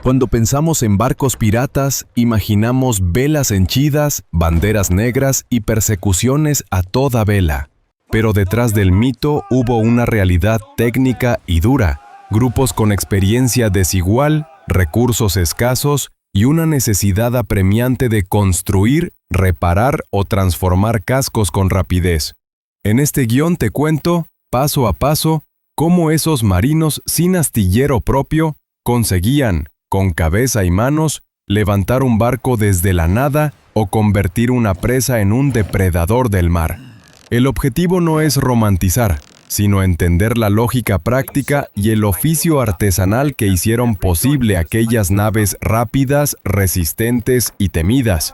Cuando pensamos en barcos piratas, imaginamos velas henchidas, banderas negras y persecuciones a toda vela. Pero detrás del mito hubo una realidad técnica y dura, grupos con experiencia desigual, recursos escasos y una necesidad apremiante de construir, reparar o transformar cascos con rapidez. En este guión te cuento, paso a paso, cómo esos marinos sin astillero propio conseguían, con cabeza y manos, levantar un barco desde la nada o convertir una presa en un depredador del mar. El objetivo no es romantizar, sino entender la lógica práctica y el oficio artesanal que hicieron posible aquellas naves rápidas, resistentes y temidas.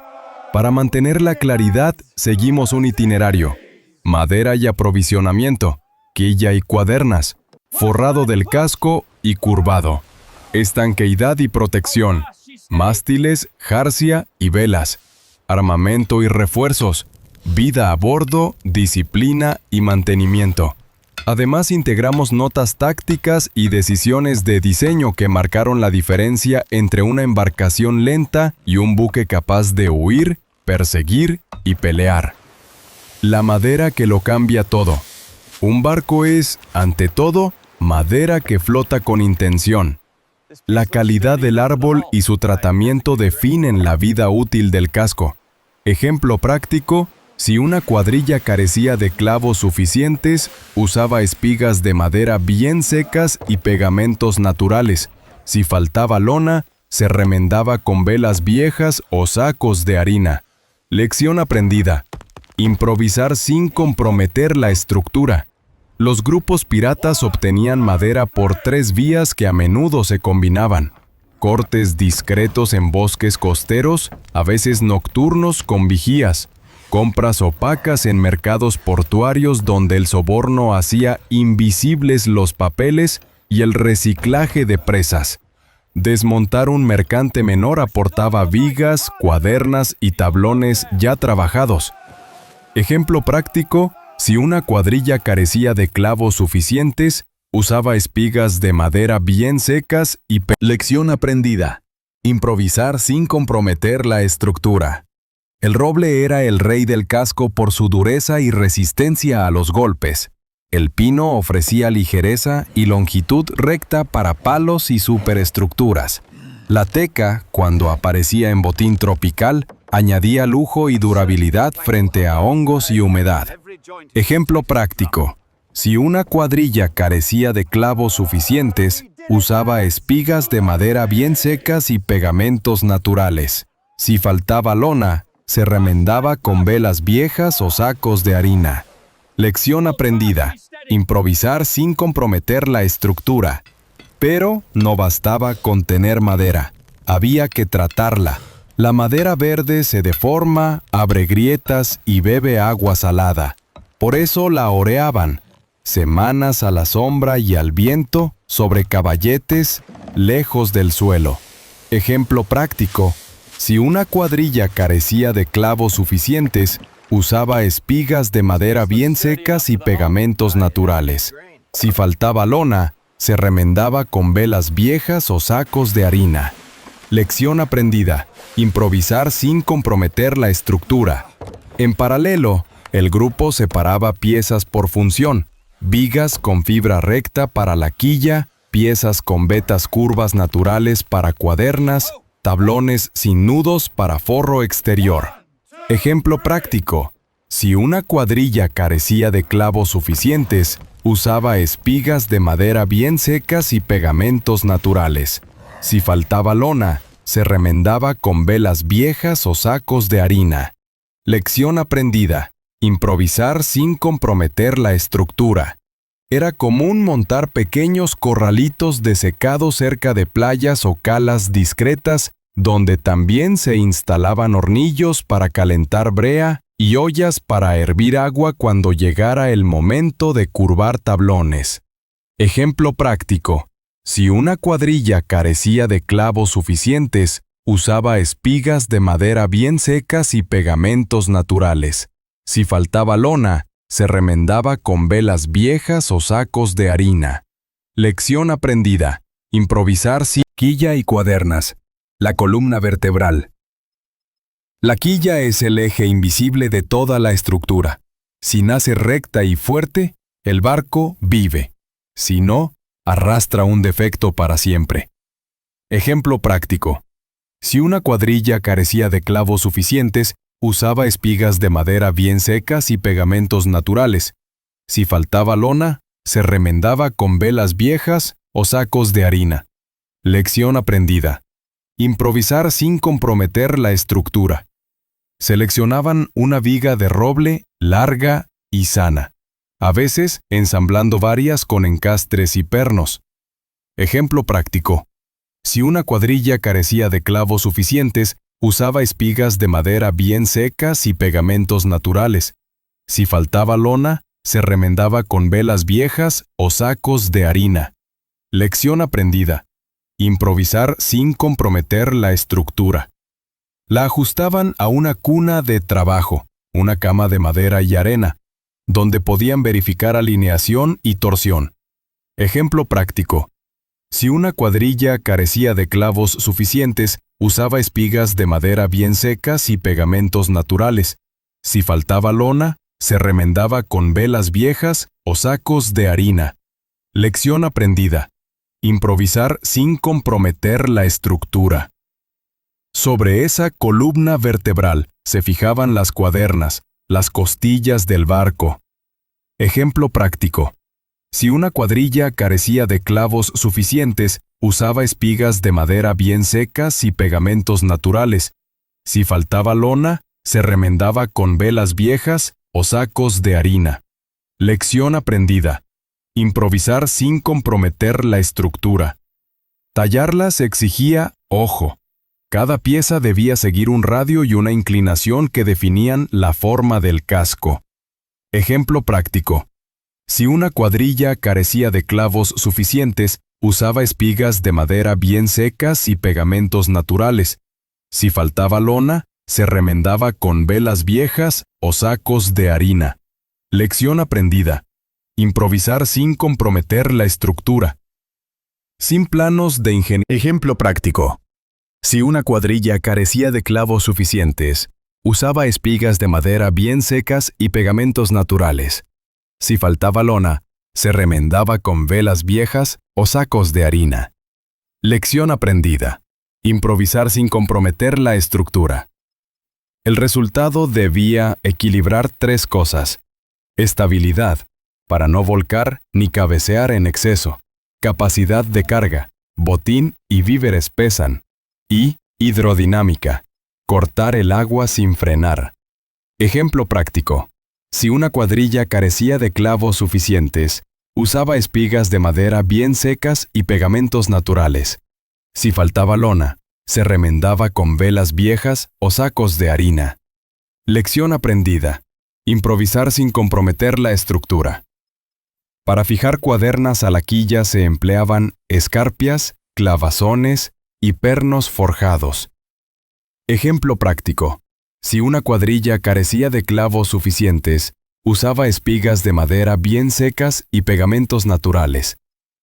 Para mantener la claridad, seguimos un itinerario: madera y aprovisionamiento, quilla y cuadernas, forrado del casco y curvado, estanqueidad y protección, mástiles, jarcia y velas, armamento y refuerzos, vida a bordo, disciplina y mantenimiento. Además, integramos notas tácticas y decisiones de diseño que marcaron la diferencia entre una embarcación lenta y un buque capaz de huir, perseguir y pelear. La madera que lo cambia todo. Un barco es, ante todo, madera que flota con intención. La calidad del árbol y su tratamiento definen la vida útil del casco. Ejemplo práctico: si una cuadrilla carecía de clavos suficientes, usaba espigas de madera bien secas y pegamentos naturales. Si faltaba lona, se remendaba con velas viejas o sacos de harina. Lección aprendida: improvisar sin comprometer la estructura. Los grupos piratas obtenían madera por 3 vías que a menudo se combinaban: cortes discretos en bosques costeros, a veces nocturnos con vigías; compras opacas en mercados portuarios donde el soborno hacía invisibles los papeles; y el reciclaje de presas. Desmontar un mercante menor aportaba vigas, cuadernas y tablones ya trabajados. Ejemplo práctico: si una cuadrilla carecía de clavos suficientes, usaba espigas de madera bien secas y Lección aprendida: improvisar sin comprometer la estructura. El roble era el rey del casco por su dureza y resistencia a los golpes. El pino ofrecía ligereza y longitud recta para palos y superestructuras. La teca, cuando aparecía en botín tropical, añadía lujo y durabilidad frente a hongos y humedad. Ejemplo práctico: si una cuadrilla carecía de clavos suficientes, usaba espigas de madera bien secas y pegamentos naturales. Si faltaba lona, se remendaba con velas viejas o sacos de harina. Lección aprendida: improvisar sin comprometer la estructura. Pero no bastaba con tener madera, había que tratarla. La madera verde se deforma, abre grietas y bebe agua salada. Por eso la oreaban, semanas a la sombra y al viento, sobre caballetes, lejos del suelo. Ejemplo práctico: si una cuadrilla carecía de clavos suficientes, usaba espigas de madera bien secas y pegamentos naturales. Si faltaba lona, se remendaba con velas viejas o sacos de harina. Lección aprendida: improvisar sin comprometer la estructura. En paralelo, el grupo separaba piezas por función: vigas con fibra recta para la quilla, piezas con vetas curvas naturales para cuadernas, tablones sin nudos para forro exterior. Ejemplo práctico: si una cuadrilla carecía de clavos suficientes, usaba espigas de madera bien secas y pegamentos naturales. Si faltaba lona, se remendaba con velas viejas o sacos de harina. Lección aprendida: improvisar sin comprometer la estructura. Era común montar pequeños corralitos de secado cerca de playas o calas discretas, donde también se instalaban hornillos para calentar brea y ollas para hervir agua cuando llegara el momento de curvar tablones. Ejemplo práctico: si una cuadrilla carecía de clavos suficientes, usaba espigas de madera bien secas y pegamentos naturales. Si faltaba lona, se remendaba con velas viejas o sacos de harina. Lección aprendida: Improvisar quilla y cuadernas. La columna vertebral. La quilla es el eje invisible de toda la estructura. Si nace recta y fuerte, el barco vive. Si no, arrastra un defecto para siempre. Ejemplo práctico. Si una cuadrilla carecía de clavos suficientes, usaba espigas de madera bien secas y pegamentos naturales. Si faltaba lona, se remendaba con velas viejas o sacos de harina. Lección aprendida. Improvisar sin comprometer la estructura. Seleccionaban una viga de roble larga y sana, a veces ensamblando varias con encastres y pernos. Ejemplo práctico. Si una cuadrilla carecía de clavos suficientes, usaba espigas de madera bien secas y pegamentos naturales. Si faltaba lona, se remendaba con velas viejas o sacos de harina. Lección aprendida. Improvisar sin comprometer la estructura. La ajustaban a una cuna de trabajo, una cama de madera y arena, donde podían verificar alineación y torsión. Ejemplo práctico. Si una cuadrilla carecía de clavos suficientes, usaba espigas de madera bien secas y pegamentos naturales. Si faltaba lona, se remendaba con velas viejas o sacos de harina. Lección aprendida. Improvisar sin comprometer la estructura. Sobre esa columna vertebral se fijaban las cuadernas, las costillas del barco. Ejemplo práctico. Si una cuadrilla carecía de clavos suficientes, usaba espigas de madera bien secas y pegamentos naturales. Si faltaba lona, se remendaba con velas viejas o sacos de harina. Lección aprendida. Improvisar sin comprometer la estructura. Tallarlas exigía ojo. Cada pieza debía seguir un radio y una inclinación que definían la forma del casco. Ejemplo práctico. Si una cuadrilla carecía de clavos suficientes, usaba espigas de madera bien secas y pegamentos naturales. Si faltaba lona, se remendaba con velas viejas o sacos de harina. Lección aprendida. Improvisar sin comprometer la estructura. Sin planos de ingeniería. Ejemplo práctico. Si una cuadrilla carecía de clavos suficientes, usaba espigas de madera bien secas y pegamentos naturales. Si faltaba lona, se remendaba con velas viejas o sacos de harina. Lección aprendida. Improvisar sin comprometer la estructura. El resultado debía equilibrar tres cosas. Estabilidad, para no volcar ni cabecear en exceso. Capacidad de carga, botín y víveres pesan. Y hidrodinámica, cortar el agua sin frenar. Ejemplo práctico. Si una cuadrilla carecía de clavos suficientes, usaba espigas de madera bien secas y pegamentos naturales. Si faltaba lona, se remendaba con velas viejas o sacos de harina. Lección aprendida. Improvisar sin comprometer la estructura. Para fijar cuadernas a la quilla se empleaban escarpias, clavazones y pernos forjados. Ejemplo práctico. Si una cuadrilla carecía de clavos suficientes, usaba espigas de madera bien secas y pegamentos naturales.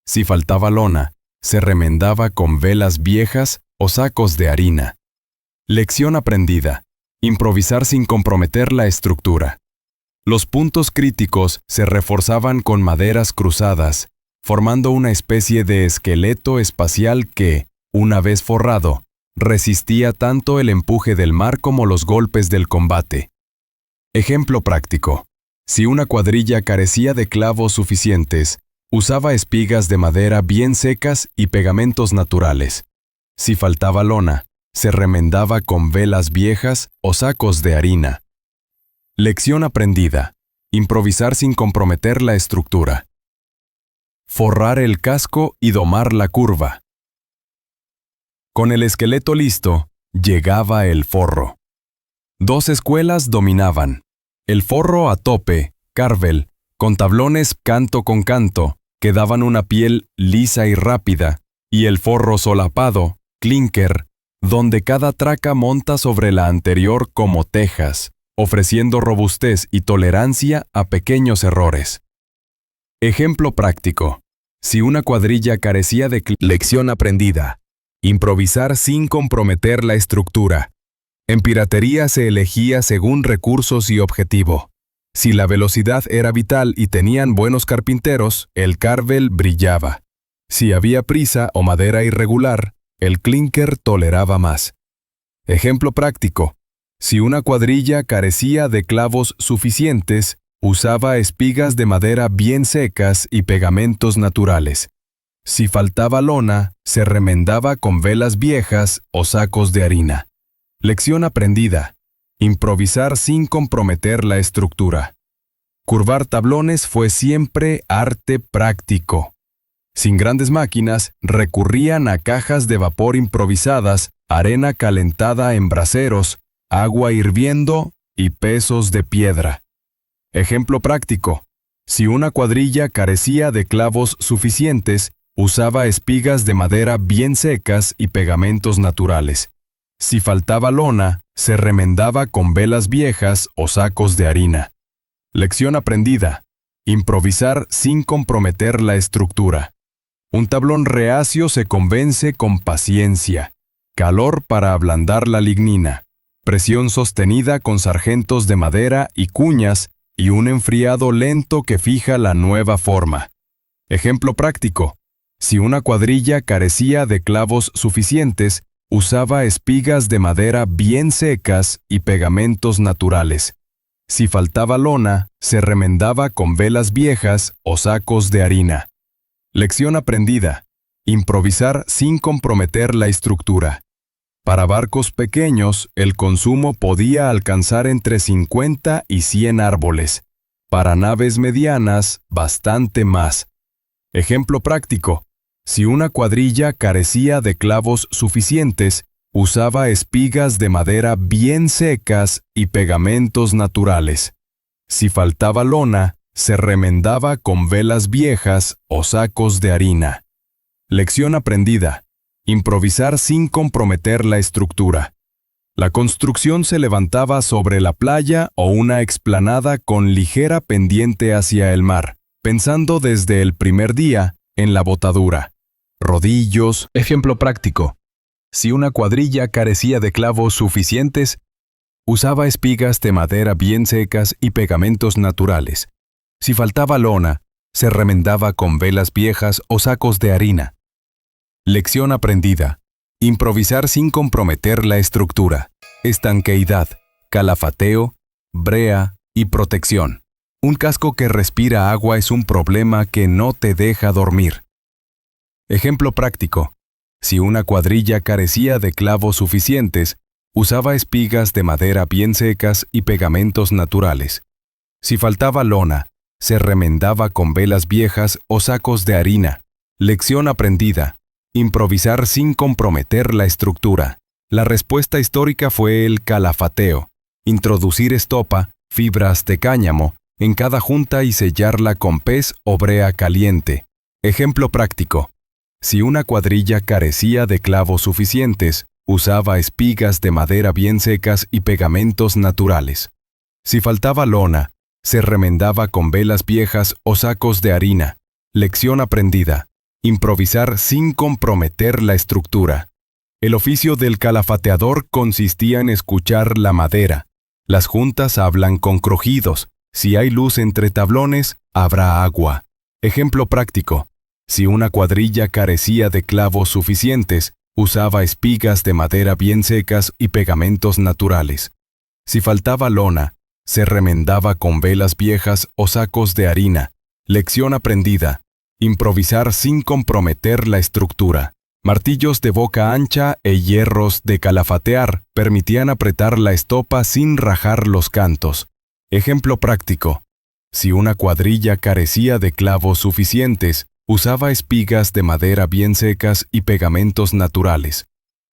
Si faltaba lona, se remendaba con velas viejas o sacos de harina. Lección aprendida. Improvisar sin comprometer la estructura. Los puntos críticos se reforzaban con maderas cruzadas, formando una especie de esqueleto espacial que, una vez forrado, resistía tanto el empuje del mar como los golpes del combate. Ejemplo práctico. Si una cuadrilla carecía de clavos suficientes, usaba espigas de madera bien secas y pegamentos naturales. Si faltaba lona, se remendaba con velas viejas o sacos de harina. Lección aprendida. Improvisar sin comprometer la estructura. Forrar el casco y domar la curva. Con el esqueleto listo, llegaba el forro. Dos escuelas dominaban. El forro a tope, Carvel, con tablones canto con canto, que daban una piel lisa y rápida, y el forro solapado, clinker, donde cada traca monta sobre la anterior como tejas, ofreciendo robustez y tolerancia a pequeños errores. Ejemplo práctico. Si una cuadrilla carecía de lección aprendida. Improvisar sin comprometer la estructura. En piratería se elegía según recursos y objetivo. Si la velocidad era vital y tenían buenos carpinteros, el carvel brillaba. Si había prisa o madera irregular, el clinker toleraba más. Ejemplo práctico. Si una cuadrilla carecía de clavos suficientes, usaba espigas de madera bien secas y pegamentos naturales. Si faltaba lona, se remendaba con velas viejas o sacos de harina. Lección aprendida. Improvisar sin comprometer la estructura. Curvar tablones fue siempre arte práctico. Sin grandes máquinas, recurrían a cajas de vapor improvisadas, arena calentada en braseros, agua hirviendo y pesos de piedra. Ejemplo práctico. Si una cuadrilla carecía de clavos suficientes, usaba espigas de madera bien secas y pegamentos naturales. Si faltaba lona, se remendaba con velas viejas o sacos de harina. Lección aprendida. Improvisar sin comprometer la estructura. Un tablón reacio se convence con paciencia. Calor para ablandar la lignina. Presión sostenida con sargentos de madera y cuñas y un enfriado lento que fija la nueva forma. Ejemplo práctico. Si una cuadrilla carecía de clavos suficientes, usaba espigas de madera bien secas y pegamentos naturales. Si faltaba lona, se remendaba con velas viejas o sacos de harina. Lección aprendida. Improvisar sin comprometer la estructura. Para barcos pequeños, el consumo podía alcanzar entre 50 y 100 árboles. Para naves medianas, bastante más. Ejemplo práctico. Si una cuadrilla carecía de clavos suficientes, usaba espigas de madera bien secas y pegamentos naturales. Si faltaba lona, se remendaba con velas viejas o sacos de harina. Lección aprendida. Improvisar sin comprometer la estructura. La construcción se levantaba sobre la playa o una explanada con ligera pendiente hacia el mar, pensando desde el primer día en la botadura. Rodillos. Ejemplo práctico. Si una cuadrilla carecía de clavos suficientes, usaba espigas de madera bien secas y pegamentos naturales. Si faltaba lona, se remendaba con velas viejas o sacos de harina. Lección aprendida. Improvisar sin comprometer la estructura. Estanqueidad, calafateo, brea y protección. Un casco que respira agua es un problema que no te deja dormir. Ejemplo práctico. Si una cuadrilla carecía de clavos suficientes, usaba espigas de madera bien secas y pegamentos naturales. Si faltaba lona, se remendaba con velas viejas o sacos de harina. Lección aprendida. Improvisar sin comprometer la estructura. La respuesta histórica fue el calafateo. Introducir estopa, fibras de cáñamo, en cada junta y sellarla con pez o brea caliente. Ejemplo práctico. Si una cuadrilla carecía de clavos suficientes, usaba espigas de madera bien secas y pegamentos naturales. Si faltaba lona, se remendaba con velas viejas o sacos de harina. Lección aprendida. Improvisar sin comprometer la estructura. El oficio del calafateador consistía en escuchar la madera. Las juntas hablan con crujidos. Si hay luz entre tablones, habrá agua. Ejemplo práctico. Si una cuadrilla carecía de clavos suficientes, usaba espigas de madera bien secas y pegamentos naturales. Si faltaba lona, se remendaba con velas viejas o sacos de harina. Lección aprendida. Improvisar sin comprometer la estructura. Martillos de boca ancha e hierros de calafatear permitían apretar la estopa sin rajar los cantos. Ejemplo práctico. Si una cuadrilla carecía de clavos suficientes, usaba espigas de madera bien secas y pegamentos naturales.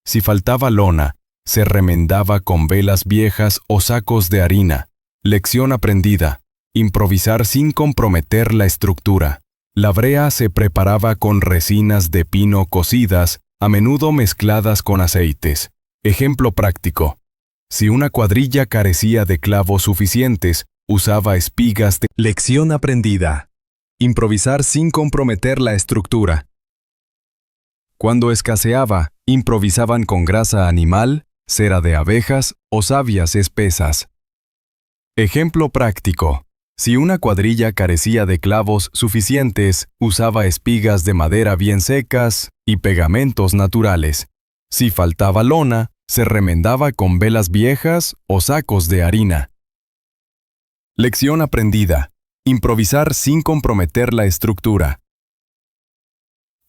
Si faltaba lona, se remendaba con velas viejas o sacos de harina. Lección aprendida. Improvisar sin comprometer la estructura. La brea se preparaba con resinas de pino cocidas, a menudo mezcladas con aceites. Ejemplo práctico. Si una cuadrilla carecía de clavos suficientes, usaba espigas de... Lección aprendida. Improvisar sin comprometer la estructura. Cuando escaseaba, improvisaban con grasa animal, cera de abejas o savias espesas. Ejemplo práctico. Si una cuadrilla carecía de clavos suficientes, usaba espigas de madera bien secas y pegamentos naturales. Si faltaba lona, se remendaba con velas viejas o sacos de harina. Lección aprendida. Improvisar sin comprometer la estructura.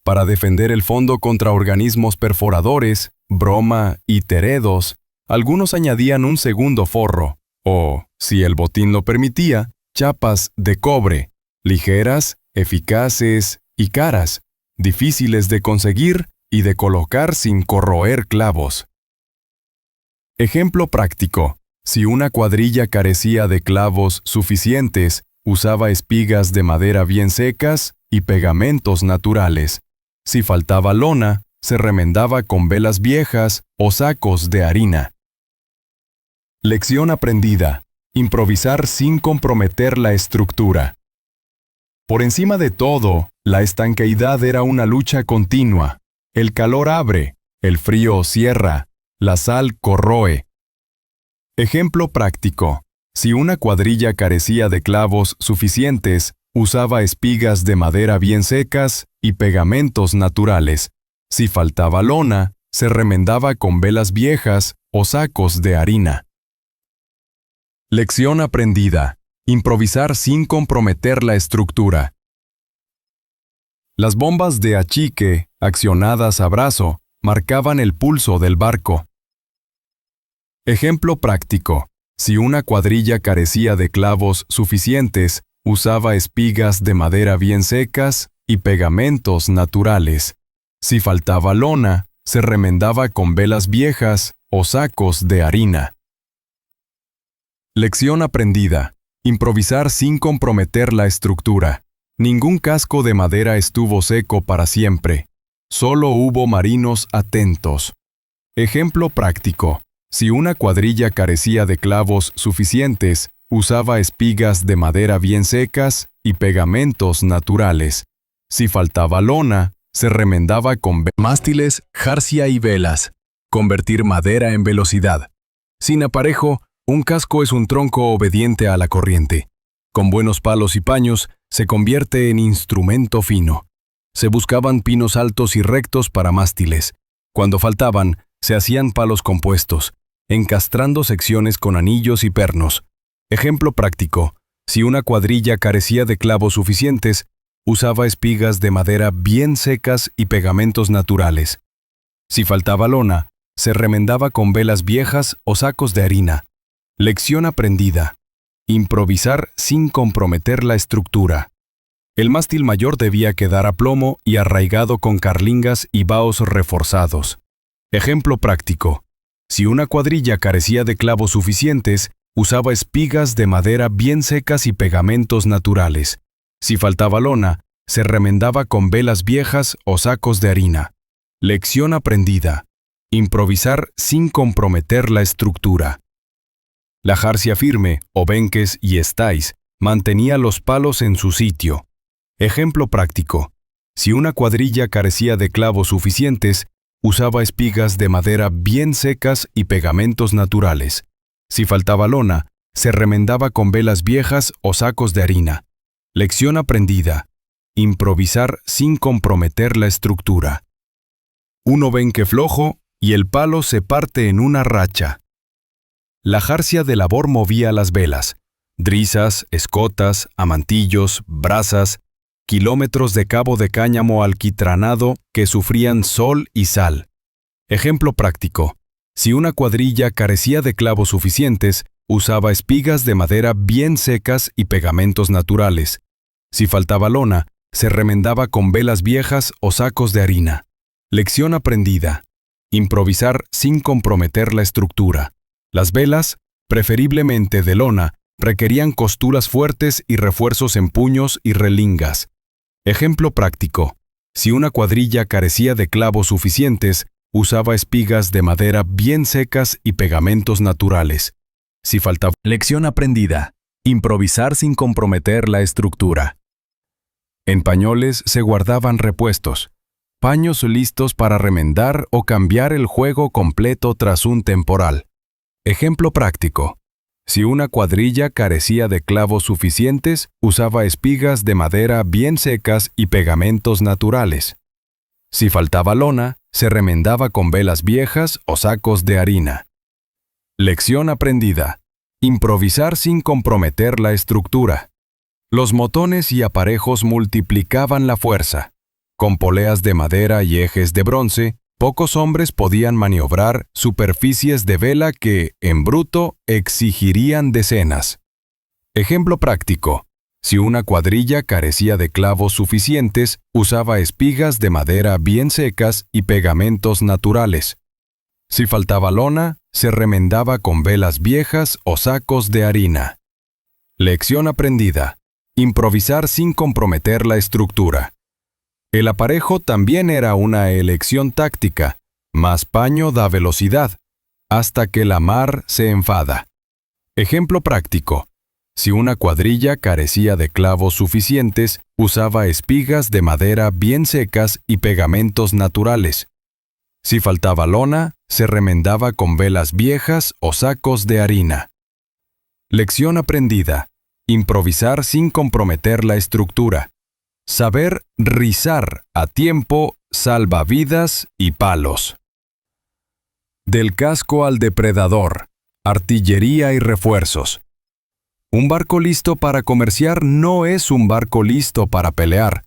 Para defender el fondo contra organismos perforadores, broma y teredos, algunos añadían un segundo forro, o, si el botín lo permitía, chapas de cobre, ligeras, eficaces y caras, difíciles de conseguir y de colocar sin corroer clavos. Ejemplo práctico. Si una cuadrilla carecía de clavos suficientes, usaba espigas de madera bien secas y pegamentos naturales. Si faltaba lona, se remendaba con velas viejas o sacos de harina. Lección aprendida. Improvisar sin comprometer la estructura. Por encima de todo, la estanqueidad era una lucha continua. El calor abre, el frío cierra, la sal corroe. Ejemplo práctico. Si una cuadrilla carecía de clavos suficientes, usaba espigas de madera bien secas y pegamentos naturales. Si faltaba lona, se remendaba con velas viejas o sacos de harina. Lección aprendida. Improvisar sin comprometer la estructura. Las bombas de achique, accionadas a brazo, marcaban el pulso del barco. Ejemplo práctico. Si una cuadrilla carecía de clavos suficientes, usaba espigas de madera bien secas y pegamentos naturales. Si faltaba lona, se remendaba con velas viejas o sacos de harina. Lección aprendida. Improvisar sin comprometer la estructura. Ningún casco de madera estuvo seco para siempre. Solo hubo marinos atentos. Ejemplo práctico. Si una cuadrilla carecía de clavos suficientes, usaba espigas de madera bien secas y pegamentos naturales. Si faltaba lona, se remendaba con mástiles, jarcia y velas. Convertir madera en velocidad. Sin aparejo, un casco es un tronco obediente a la corriente. Con buenos palos y paños, se convierte en instrumento fino. Se buscaban pinos altos y rectos para mástiles. Cuando faltaban, se hacían palos compuestos, encastrando secciones con anillos y pernos. Ejemplo práctico. Si una cuadrilla carecía de clavos suficientes, usaba espigas de madera bien secas y pegamentos naturales. Si faltaba lona, se remendaba con velas viejas o sacos de harina. Lección aprendida. Improvisar sin comprometer la estructura. El mástil mayor debía quedar a plomo y arraigado con carlingas y baos reforzados. Ejemplo práctico. Si una cuadrilla carecía de clavos suficientes, usaba espigas de madera bien secas y pegamentos naturales. Si faltaba lona, se remendaba con velas viejas o sacos de harina. Lección aprendida. Improvisar sin comprometer la estructura. La jarcia firme, obenques y estáis mantenía los palos en su sitio. Ejemplo práctico. Si una cuadrilla carecía de clavos suficientes, usaba espigas de madera bien secas y pegamentos naturales. Si faltaba lona, se remendaba con velas viejas o sacos de harina. Lección aprendida. Improvisar sin comprometer la estructura. Un obenque flojo y el palo se parte en una racha. La jarcia de labor movía las velas, drisas, escotas, amantillos, brazas, kilómetros de cabo de cáñamo alquitranado que sufrían sol y sal. Ejemplo práctico. Si una cuadrilla carecía de clavos suficientes, usaba espigas de madera bien secas y pegamentos naturales. Si faltaba lona, se remendaba con velas viejas o sacos de harina. Lección aprendida. Improvisar sin comprometer la estructura. Las velas, preferiblemente de lona, requerían costuras fuertes y refuerzos en puños y relingas. Ejemplo práctico. Si una cuadrilla carecía de clavos suficientes, usaba espigas de madera bien secas y pegamentos naturales. Si faltaba... Lección aprendida. Improvisar sin comprometer la estructura. En pañoles se guardaban repuestos, paños listos para remendar o cambiar el juego completo tras un temporal. Ejemplo práctico. Si una cuadrilla carecía de clavos suficientes, usaba espigas de madera bien secas y pegamentos naturales. Si faltaba lona, se remendaba con velas viejas o sacos de harina. Lección aprendida. Improvisar sin comprometer la estructura. Los motones y aparejos multiplicaban la fuerza. Con poleas de madera y ejes de bronce, pocos hombres podían maniobrar superficies de vela que, en bruto, exigirían decenas. Ejemplo práctico. Si una cuadrilla carecía de clavos suficientes, usaba espigas de madera bien secas y pegamentos naturales. Si faltaba lona, se remendaba con velas viejas o sacos de harina. Lección aprendida. Improvisar sin comprometer la estructura. El aparejo también era una elección táctica. Más paño da velocidad, hasta que la mar se enfada. Ejemplo práctico. Si una cuadrilla carecía de clavos suficientes, usaba espigas de madera bien secas y pegamentos naturales. Si faltaba lona, se remendaba con velas viejas o sacos de harina. Lección aprendida. Improvisar sin comprometer la estructura. Saber rizar a tiempo salva vidas y palos. Del casco al depredador. Artillería y refuerzos. Un barco listo para comerciar no es un barco listo para pelear.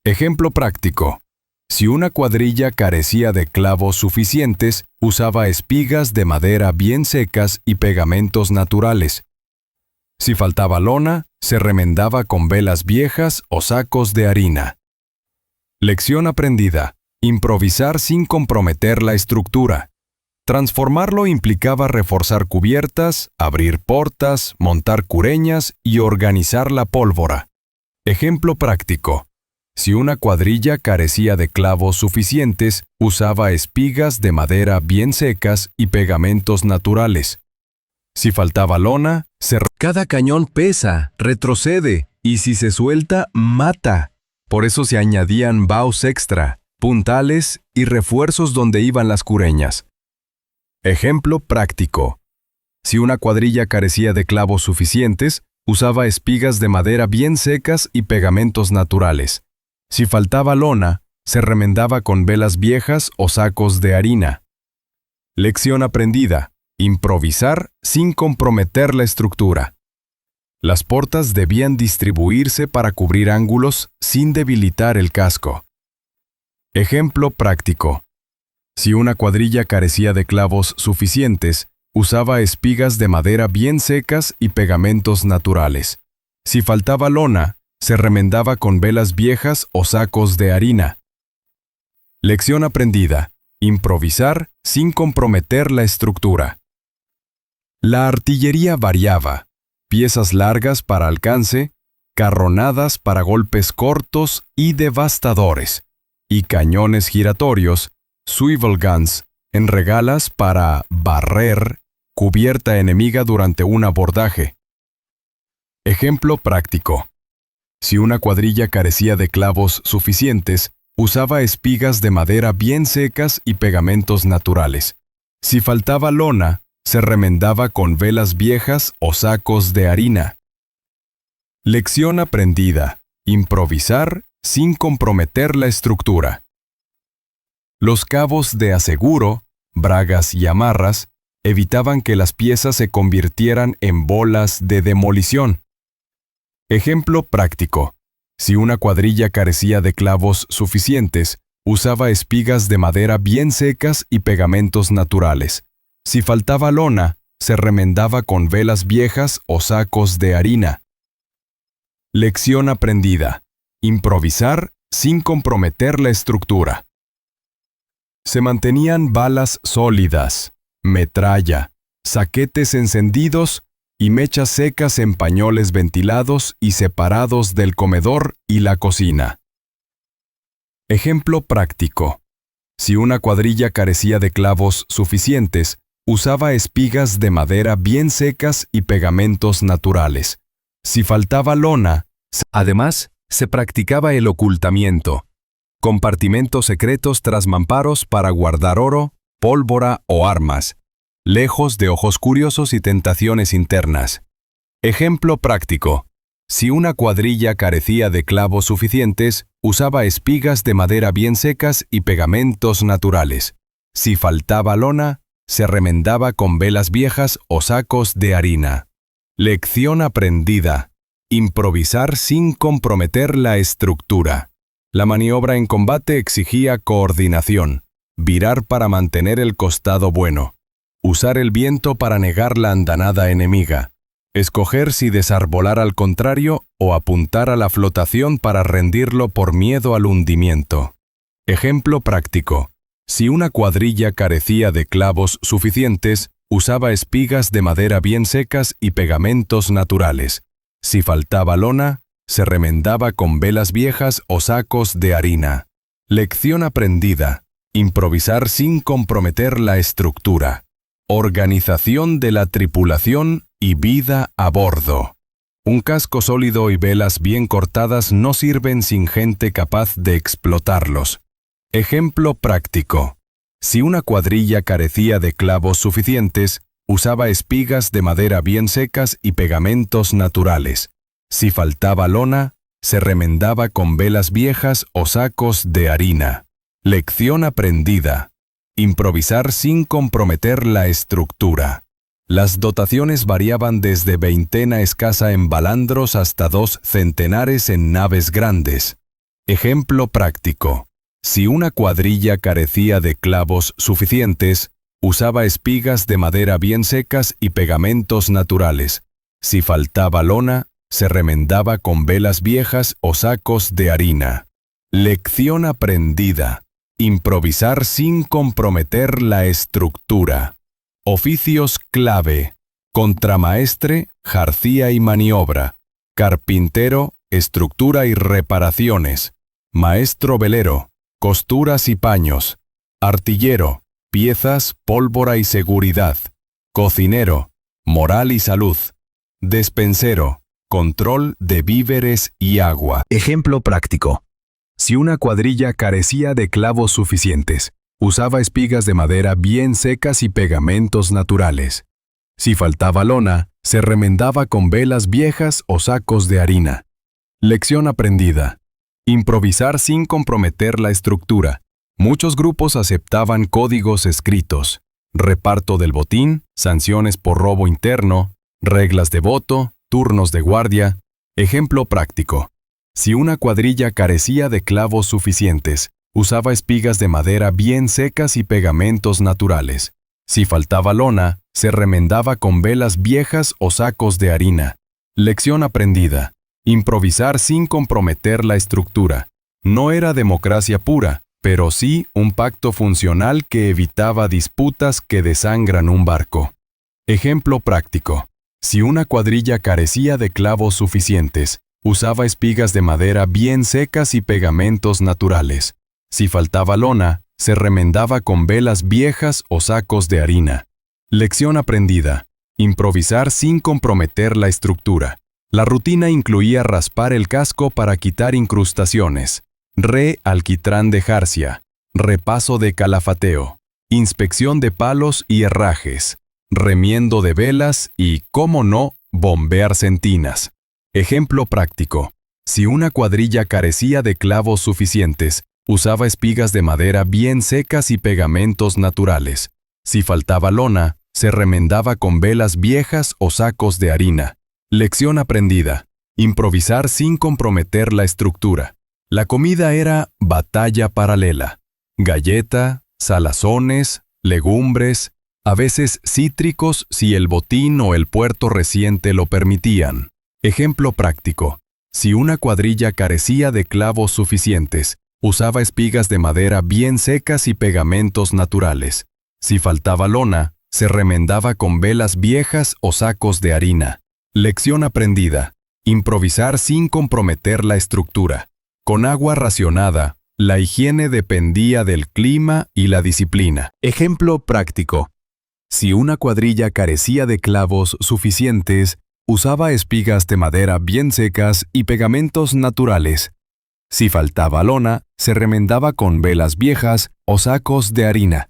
Ejemplo práctico. Si una cuadrilla carecía de clavos suficientes, usaba espigas de madera bien secas y pegamentos naturales. Si faltaba lona, se remendaba con velas viejas o sacos de harina. Lección aprendida. Improvisar sin comprometer la estructura. Transformarlo implicaba reforzar cubiertas, abrir portas, montar cureñas y organizar la pólvora. Ejemplo práctico. Si una cuadrilla carecía de clavos suficientes, usaba espigas de madera bien secas y pegamentos naturales. Si faltaba lona, cada cañón pesa, retrocede, y si se suelta, mata. Por eso se añadían baos extra, puntales y refuerzos donde iban las cureñas. Ejemplo práctico. Si una cuadrilla carecía de clavos suficientes, usaba espigas de madera bien secas y pegamentos naturales. Si faltaba lona, se remendaba con velas viejas o sacos de harina. Lección aprendida. Improvisar sin comprometer la estructura. Las portas debían distribuirse para cubrir ángulos sin debilitar el casco. Ejemplo práctico. Si una cuadrilla carecía de clavos suficientes, usaba espigas de madera bien secas y pegamentos naturales. Si faltaba lona, se remendaba con velas viejas o sacos de harina. Lección aprendida. Improvisar sin comprometer la estructura. La artillería variaba. Piezas largas para alcance, carronadas para golpes cortos y devastadores, y cañones giratorios, swivel guns, en regalas para barrer cubierta enemiga durante un abordaje. Ejemplo práctico. Si una cuadrilla carecía de clavos suficientes, usaba espigas de madera bien secas y pegamentos naturales. Si faltaba lona, se remendaba con velas viejas o sacos de harina. Lección aprendida. Improvisar sin comprometer la estructura. Los cabos de aseguro, bragas y amarras evitaban que las piezas se convirtieran en bolas de demolición. Ejemplo práctico. Si una cuadrilla carecía de clavos suficientes, usaba espigas de madera bien secas y pegamentos naturales. Si faltaba lona, se remendaba con velas viejas o sacos de harina. Lección aprendida. Improvisar sin comprometer la estructura. Se mantenían balas sólidas, metralla, saquetes encendidos y mechas secas en pañoles ventilados y separados del comedor y la cocina. Ejemplo práctico. Si una cuadrilla carecía de clavos suficientes, usaba espigas de madera bien secas y pegamentos naturales. Si faltaba lona, además, Se practicaba el ocultamiento. Compartimentos secretos tras mamparos para guardar oro, pólvora o armas, lejos de ojos curiosos y tentaciones internas. Ejemplo práctico. Si una cuadrilla carecía de clavos suficientes, usaba espigas de madera bien secas y pegamentos naturales. Si faltaba lona, se remendaba con velas viejas o sacos de harina. Lección aprendida. Improvisar sin comprometer la estructura. La maniobra en combate exigía coordinación, virar para mantener el costado bueno, usar el viento para negar la andanada enemiga, escoger si desarbolar al contrario o apuntar a la flotación para rendirlo por miedo al hundimiento. Ejemplo práctico. Si una cuadrilla carecía de clavos suficientes, usaba espigas de madera bien secas y pegamentos naturales. Si faltaba lona, se remendaba con velas viejas o sacos de harina. Lección aprendida. Improvisar sin comprometer la estructura. Organización de la tripulación y vida a bordo. Un casco sólido y velas bien cortadas no sirven sin gente capaz de explotarlos. Ejemplo práctico. Si una cuadrilla carecía de clavos suficientes, usaba espigas de madera bien secas y pegamentos naturales. Si faltaba lona, se remendaba con velas viejas o sacos de harina. Lección aprendida. Improvisar sin comprometer la estructura. Las dotaciones variaban desde veintena escasa en balandros hasta 2 centenares en naves grandes. Ejemplo práctico. Si una cuadrilla carecía de clavos suficientes, usaba espigas de madera bien secas y pegamentos naturales. Si faltaba lona, se remendaba con velas viejas o sacos de harina. Lección aprendida. Improvisar sin comprometer la estructura. Oficios clave. Contramaestre, jarcía y maniobra. Carpintero, estructura y reparaciones. Maestro velero, costuras y paños. Artillero, piezas, pólvora y seguridad. Cocinero, moral y salud. Despensero, control de víveres y agua. Ejemplo práctico. Si una cuadrilla carecía de clavos suficientes, usaba espigas de madera bien secas y pegamentos naturales. Si faltaba lona, se remendaba con velas viejas o sacos de harina. Lección aprendida. Improvisar sin comprometer la estructura. Muchos grupos aceptaban códigos escritos, reparto del botín, sanciones por robo interno, reglas de voto, turnos de guardia. Ejemplo práctico. Si una cuadrilla carecía de clavos suficientes, usaba espigas de madera bien secas y pegamentos naturales. Si faltaba lona, se remendaba con velas viejas o sacos de harina. Lección aprendida. Improvisar sin comprometer la estructura. No era democracia pura, pero sí un pacto funcional que evitaba disputas que desangran un barco. Ejemplo práctico. Si una cuadrilla carecía de clavos suficientes, usaba espigas de madera bien secas y pegamentos naturales. Si faltaba lona, se remendaba con velas viejas o sacos de harina. Lección aprendida. Improvisar sin comprometer la estructura. La rutina incluía raspar el casco para quitar incrustaciones, alquitrán de jarcia, repaso de calafateo, inspección de palos y herrajes, remiendo de velas y, cómo no, bombear sentinas. Ejemplo práctico. Si una cuadrilla carecía de clavos suficientes, usaba espigas de madera bien secas y pegamentos naturales. Si faltaba lona, se remendaba con velas viejas o sacos de harina. Lección aprendida. Improvisar sin comprometer la estructura. La comida era batalla paralela. Galleta, salazones, legumbres, a veces cítricos si el botín o el puerto reciente lo permitían. Ejemplo práctico. Si una cuadrilla carecía de clavos suficientes, usaba espigas de madera bien secas y pegamentos naturales. Si faltaba lona, se remendaba con velas viejas o sacos de harina. Lección aprendida. Improvisar sin comprometer la estructura. Con agua racionada, la higiene dependía del clima y la disciplina. Ejemplo práctico. Si una cuadrilla carecía de clavos suficientes, usaba espigas de madera bien secas y pegamentos naturales. Si faltaba lona, se remendaba con velas viejas o sacos de harina.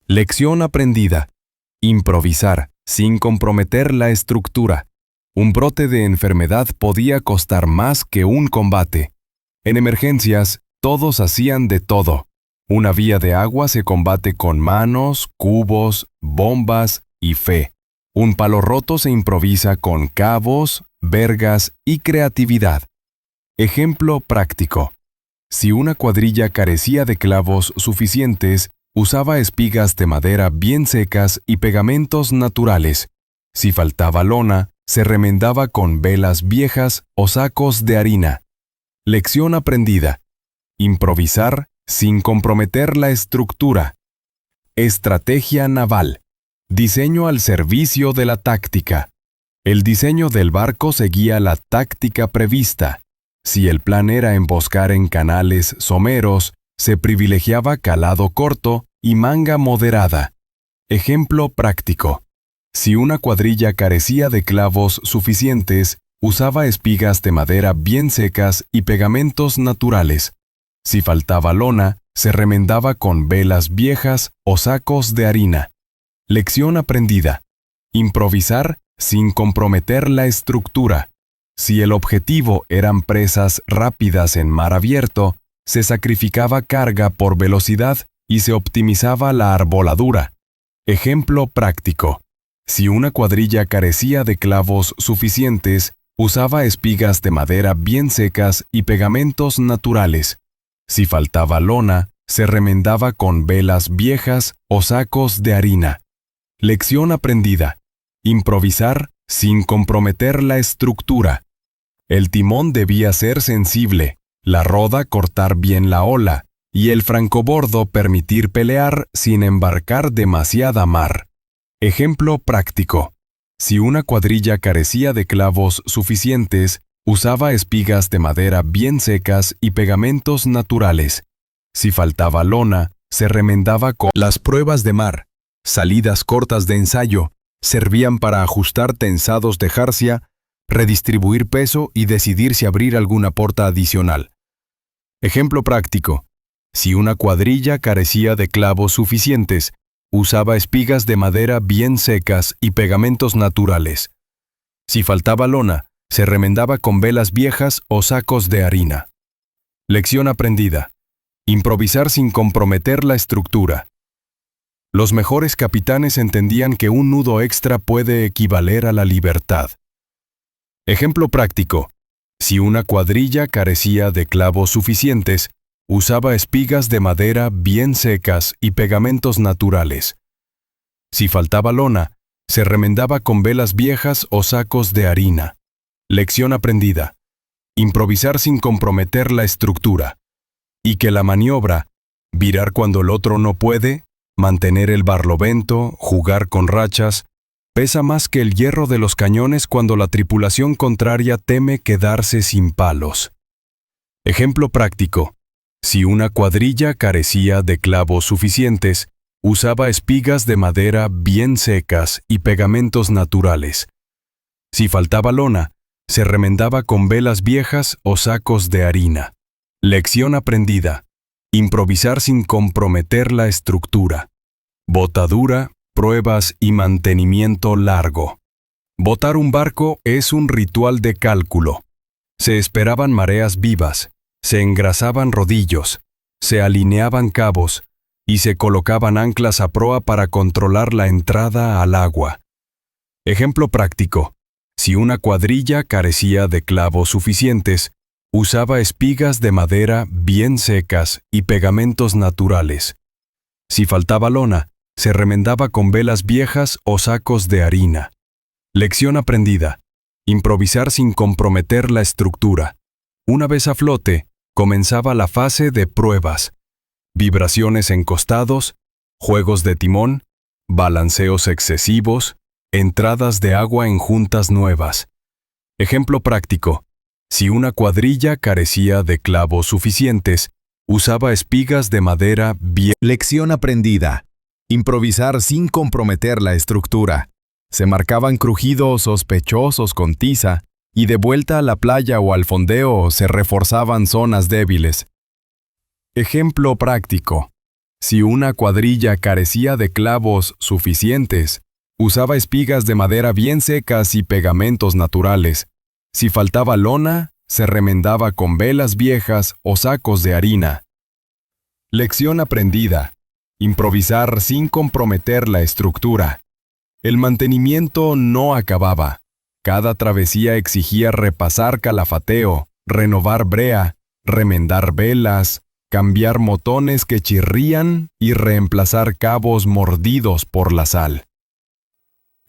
Lección aprendida. Improvisar, sin comprometer la estructura. Un brote de enfermedad podía costar más que un combate. En emergencias, todos hacían de todo. Una vía de agua se combate con manos, cubos, bombas y fe. Un palo roto se improvisa con cabos, vergas y creatividad. Ejemplo práctico. Si una cuadrilla carecía de clavos suficientes, usaba espigas de madera bien secas y pegamentos naturales. Si faltaba lona, se remendaba con velas viejas o sacos de harina. Lección aprendida. Improvisar sin comprometer la estructura. Estrategia naval. Diseño al servicio de la táctica. El diseño del barco seguía la táctica prevista. Si el plan era emboscar en canales someros, se privilegiaba calado corto y manga moderada. Ejemplo práctico. Si una cuadrilla carecía de clavos suficientes, usaba espigas de madera bien secas y pegamentos naturales. Si faltaba lona, se remendaba con velas viejas o sacos de harina. Lección aprendida. Improvisar sin comprometer la estructura. Si el objetivo eran presas rápidas en mar abierto, se sacrificaba carga por velocidad y se optimizaba la arboladura. Ejemplo práctico. Si una cuadrilla carecía de clavos suficientes, usaba espigas de madera bien secas y pegamentos naturales. Si faltaba lona, se remendaba con velas viejas o sacos de harina. Lección aprendida. Improvisar sin comprometer la estructura. El timón debía ser sensible, la roda cortar bien la ola, y el francobordo permitir pelear sin embarcar demasiada mar. Ejemplo práctico. Si una cuadrilla carecía de clavos suficientes, usaba espigas de madera bien secas y pegamentos naturales. Si faltaba lona, se remendaba con las pruebas de mar. Salidas cortas de ensayo servían para ajustar tensados de jarcia, redistribuir peso y decidir si abrir alguna porta adicional. Ejemplo práctico. Si una cuadrilla carecía de clavos suficientes, usaba espigas de madera bien secas y pegamentos naturales. Si faltaba lona, se remendaba con velas viejas o sacos de harina. Lección aprendida. Improvisar sin comprometer la estructura. Los mejores capitanes entendían que un nudo extra puede equivaler a la libertad. Ejemplo práctico. Si una cuadrilla carecía de clavos suficientes, usaba espigas de madera bien secas y pegamentos naturales. Si faltaba lona, se remendaba con velas viejas o sacos de harina. Lección aprendida. Improvisar sin comprometer la estructura. Y que la maniobra, virar cuando el otro no puede, mantener el barlovento, jugar con rachas, pesa más que el hierro de los cañones cuando la tripulación contraria teme quedarse sin palos. Ejemplo práctico. Si una cuadrilla carecía de clavos suficientes, usaba espigas de madera bien secas y pegamentos naturales. Si faltaba lona, se remendaba con velas viejas o sacos de harina. Lección aprendida. Improvisar sin comprometer la estructura. Botadura, pruebas y mantenimiento largo. Botar un barco es un ritual de cálculo. Se esperaban mareas vivas, se engrasaban rodillos, se alineaban cabos y se colocaban anclas a proa para controlar la entrada al agua. Ejemplo práctico. Si una cuadrilla carecía de clavos suficientes, usaba espigas de madera bien secas y pegamentos naturales. Si faltaba lona, se remendaba con velas viejas o sacos de harina. Lección aprendida. Improvisar sin comprometer la estructura. Una vez a flote, comenzaba la fase de pruebas. Vibraciones en costados, juegos de timón, balanceos excesivos, entradas de agua en juntas nuevas. Ejemplo práctico. Si una cuadrilla carecía de clavos suficientes, usaba espigas de madera bien. Lección aprendida. Improvisar sin comprometer la estructura. Se marcaban crujidos sospechosos con tiza y de vuelta a la playa o al fondeo se reforzaban zonas débiles. Ejemplo práctico. Si una cuadrilla carecía de clavos suficientes, usaba espigas de madera bien secas y pegamentos naturales. Si faltaba lona, se remendaba con velas viejas o sacos de harina. Lección aprendida. Improvisar sin comprometer la estructura. El mantenimiento no acababa. Cada travesía exigía repasar calafateo, renovar brea, remendar velas, cambiar motones que chirrían y reemplazar cabos mordidos por la sal.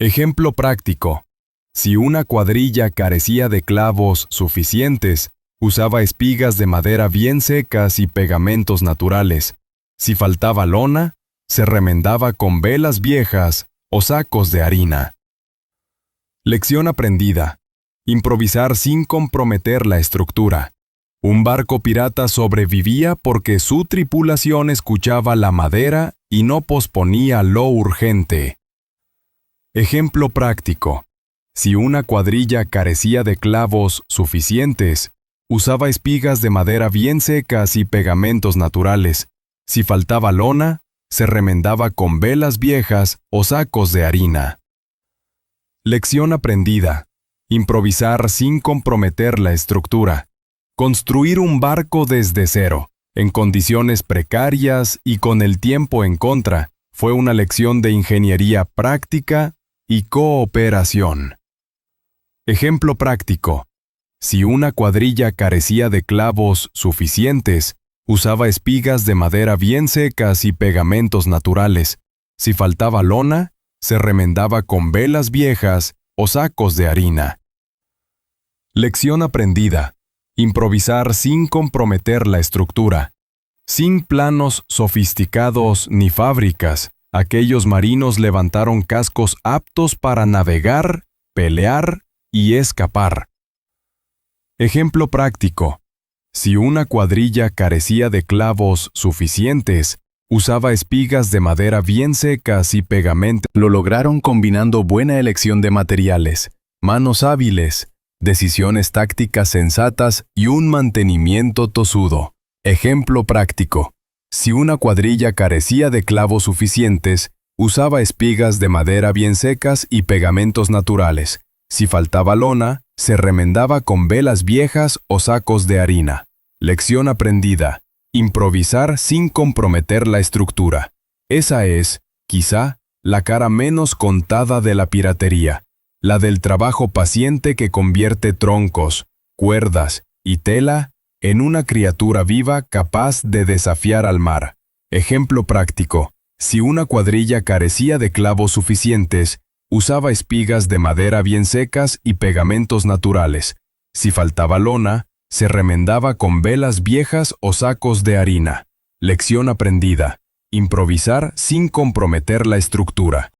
Ejemplo práctico. Si una cuadrilla carecía de clavos suficientes, usaba espigas de madera bien secas y pegamentos naturales. Si faltaba lona, se remendaba con velas viejas o sacos de harina. Lección aprendida. Improvisar sin comprometer la estructura. Un barco pirata sobrevivía porque su tripulación escuchaba la madera y no posponía lo urgente. Ejemplo práctico. Si una cuadrilla carecía de clavos suficientes, usaba espigas de madera bien secas y pegamentos naturales. Si faltaba lona, se remendaba con velas viejas o sacos de harina. Lección aprendida. Improvisar sin comprometer la estructura. Construir un barco desde cero, en condiciones precarias y con el tiempo en contra, fue una lección de ingeniería práctica y cooperación. Ejemplo práctico. Si una cuadrilla carecía de clavos suficientes, usaba espigas de madera bien secas y pegamentos naturales. Si faltaba lona, se remendaba con velas viejas o sacos de harina. Lección aprendida. Improvisar sin comprometer la estructura. Sin planos sofisticados ni fábricas, aquellos marinos levantaron cascos aptos para navegar, pelear y escapar. Ejemplo práctico. Si una cuadrilla carecía de clavos suficientes, usaba espigas de madera bien secas y pegamento. Lo lograron combinando buena elección de materiales, manos hábiles, decisiones tácticas sensatas y un mantenimiento tosudo. Ejemplo práctico. Si una cuadrilla carecía de clavos suficientes, usaba espigas de madera bien secas y pegamentos naturales. Si faltaba lona, se remendaba con velas viejas o sacos de harina. Lección aprendida. Improvisar sin comprometer la estructura. Esa es, quizá, la cara menos contada de la piratería. La del trabajo paciente que convierte troncos, cuerdas y tela en una criatura viva capaz de desafiar al mar. Ejemplo práctico. Si una cuadrilla carecía de clavos suficientes, usaba espigas de madera bien secas y pegamentos naturales. Si faltaba lona, se remendaba con velas viejas o sacos de harina. Lección aprendida. Improvisar sin comprometer la estructura.